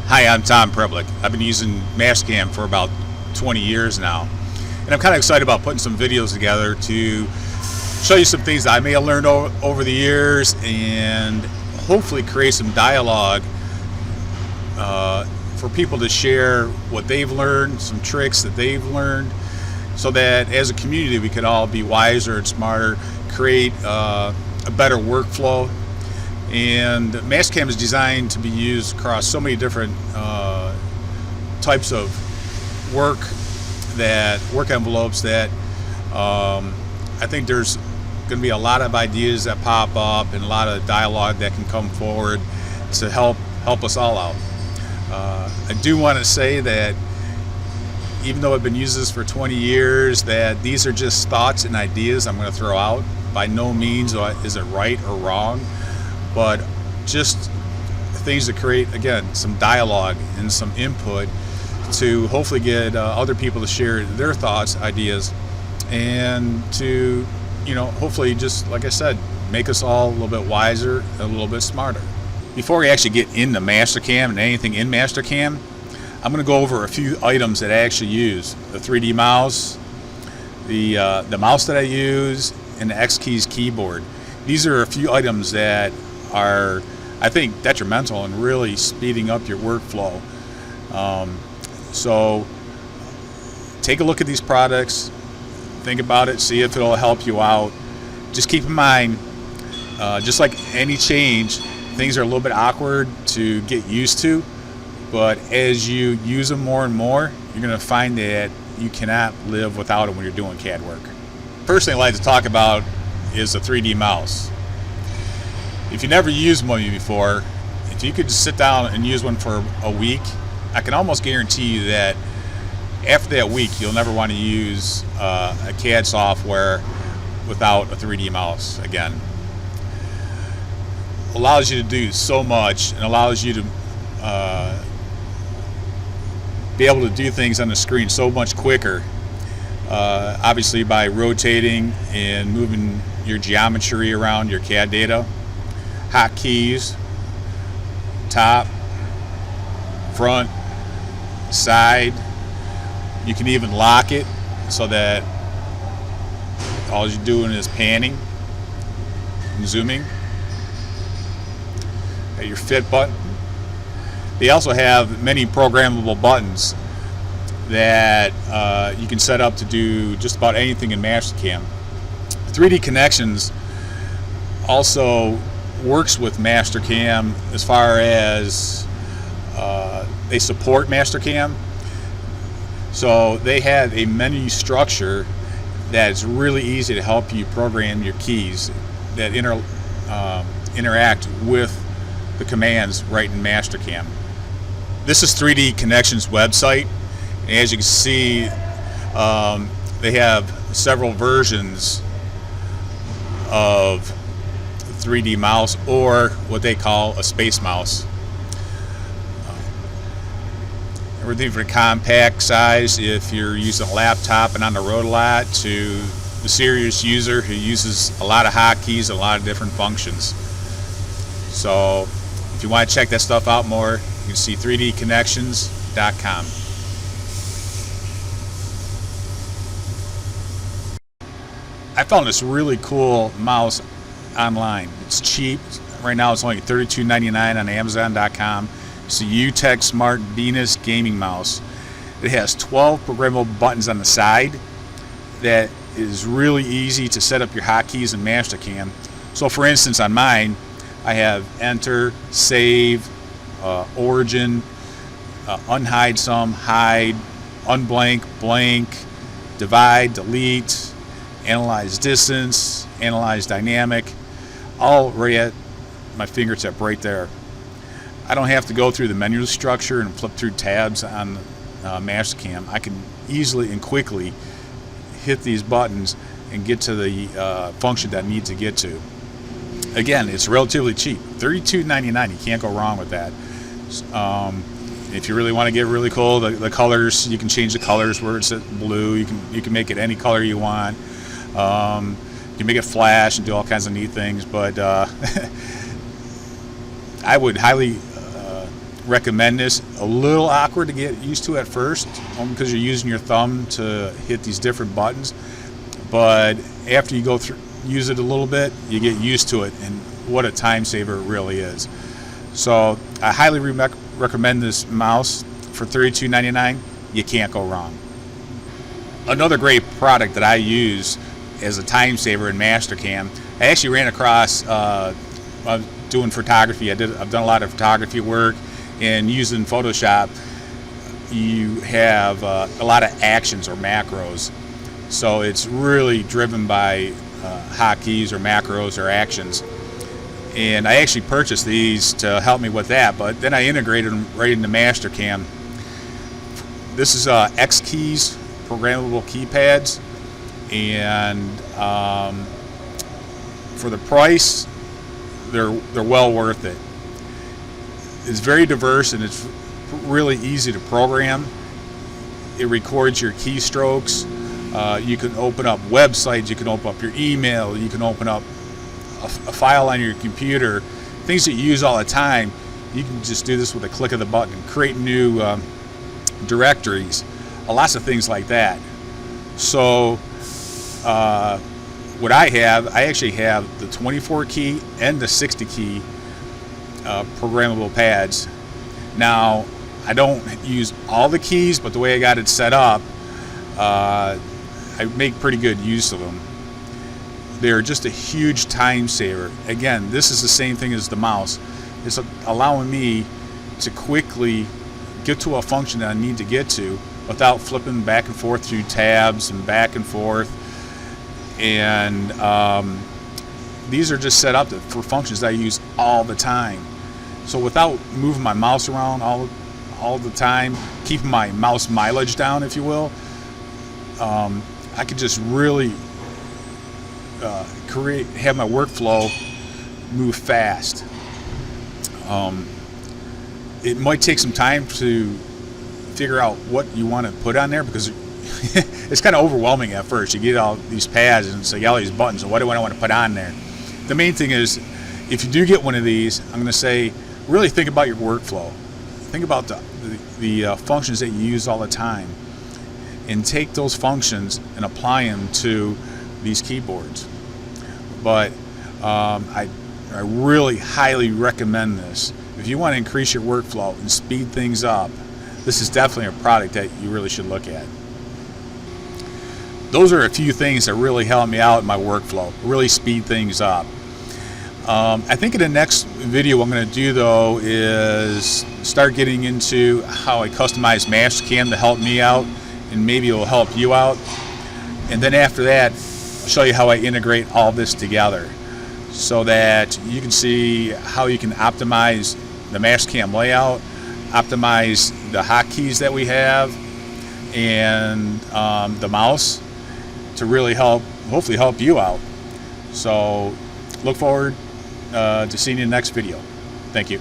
Hi, I'm Tom Preblick. I've been using Mastercam for about 20 years now, and I'm kind of excited about putting some videos together to show you some things that I may have learned over the years and hopefully create some dialogue for people to share what they've learned, some tricks that they've learned, so that as a community we could all be wiser and smarter, create a better workflow. And Mastercam is designed to be used across so many different types of work envelopes that I think there's going to be a lot of ideas that pop up and a lot of dialogue that can come forward to help us all out. I do want to say that even though I've been using this for 20 years, that these are just thoughts and ideas I'm going to throw out. By no means is it right or wrong, but just things that create, again, some dialogue and some input to hopefully get other people to share their thoughts, ideas, and to, hopefully, just like I said, make us all a little bit wiser and a little bit smarter. Before we actually get into Mastercam and anything in Mastercam, I'm going to go over a few items that I actually use: the 3D mouse, the mouse that I use, and the X Keys keyboard. These are a few items that are, I think, detrimental in really speeding up your workflow. So take a look at these products, think about it, see if it'll help you out. Just keep in mind, just like any change, things are a little bit awkward to get used to, but as you use them more and more, you're going to find that you cannot live without them when you're doing CAD work. First thing I'd like to talk about is a 3D mouse. If you never used one before, if you could just sit down and use one for a week, I can almost guarantee you that after that week you'll never want to use a CAD software without a 3D mouse again. Allows you to do so much and allows you to be able to do things on the screen so much quicker, obviously by rotating and moving your geometry around your CAD data. Hotkeys, top, front, side. You can even lock it so that all you're doing is panning and zooming. Got your fit button. They also have many programmable buttons that you can set up to do just about anything in Mastercam. 3D Connections also works with Mastercam as far as they support Mastercam. So they have a menu structure that is really easy to help you program your keys that interact with the commands right in Mastercam. This is 3D Connections website, and as you can see, they have several versions of 3D mouse, or what they call a space mouse. Everything from compact size if you're using a laptop and on the road a lot, to the serious user who uses a lot of hotkeys and a lot of different functions. So if you want to check that stuff out more, you can see 3dconnections.com. I found this really cool mouse online. It's cheap. Right now it's only $32.99 on Amazon.com. It's a UTech Smart Venus gaming mouse. It has 12 programmable buttons on the side that is really easy to set up your hotkeys in Mastercam. So for instance, on mine, I have enter, save, origin, unhide some, hide, unblank, blank, divide, delete, analyze distance, analyze dynamic, all right at my fingertip right there. I don't have to go through the menu structure and flip through tabs on Mastercam. I can easily and quickly hit these buttons and get to the function that I need to get to. Again, it's relatively cheap, $32.99. You can't go wrong with that. If you really want to get really cool, the colors, you can change the colors where it's blue. You can make it any color you want. You can make it flash and do all kinds of neat things, but I would highly recommend this. A little awkward to get used to at first, only because you're using your thumb to hit these different buttons. But after you go through, use it a little bit, you get used to it, and what a time saver it really is. So I highly recommend this mouse for $32.99. You can't go wrong. Another great product that I use as a time saver in Mastercam, I actually ran across doing photography. I've done a lot of photography work, and using Photoshop, you have a lot of actions or macros. So it's really driven by hotkeys or macros or actions. And I actually purchased these to help me with that, but then I integrated them right into Mastercam. This is X keys, programmable keypads, and for the price, they're well worth it. It's very diverse and it's really easy to program. It records your keystrokes. You can open up websites, you can open up your email, you can open up a file on your computer, things that you use all the time. You can just do this with a click of the button, create new directories, lots of things like that. So what I actually have the 24 key and the 60 key programmable pads. Now, I don't use all the keys, but the way I got it set up, I make pretty good use of them. They're just a huge time saver. Again, this is the same thing as the mouse. It's allowing me to quickly get to a function that I need to get to without flipping back and forth through tabs and back and forth. And these are just set up for functions that I use all the time. So without moving my mouse around all the time, keeping my mouse mileage down, if you will, I could just really have my workflow move fast. It might take some time to figure out what you want to put on there, because it's kind of overwhelming at first. You get all these pads and say all these buttons, and what do I want to put on there? The main thing is, if you do get one of these, I'm going to say really think about your workflow. Think about the functions that you use all the time, and take those functions and apply them to these keyboards. But I really highly recommend this. If you want to increase your workflow and speed things up, this is definitely a product that you really should look at. Those are a few things that really help me out in my workflow, really speed things up. I think in the next video what I'm going to do, though, is start getting into how I customize Mastercam to help me out, and maybe it will help you out. And then after that, I'll show you how I integrate all this together so that you can see how you can optimize the Mastercam layout, optimize the hotkeys that we have, and the mouse to really hopefully help you out. So look forward to seeing you in the next video. Thank you.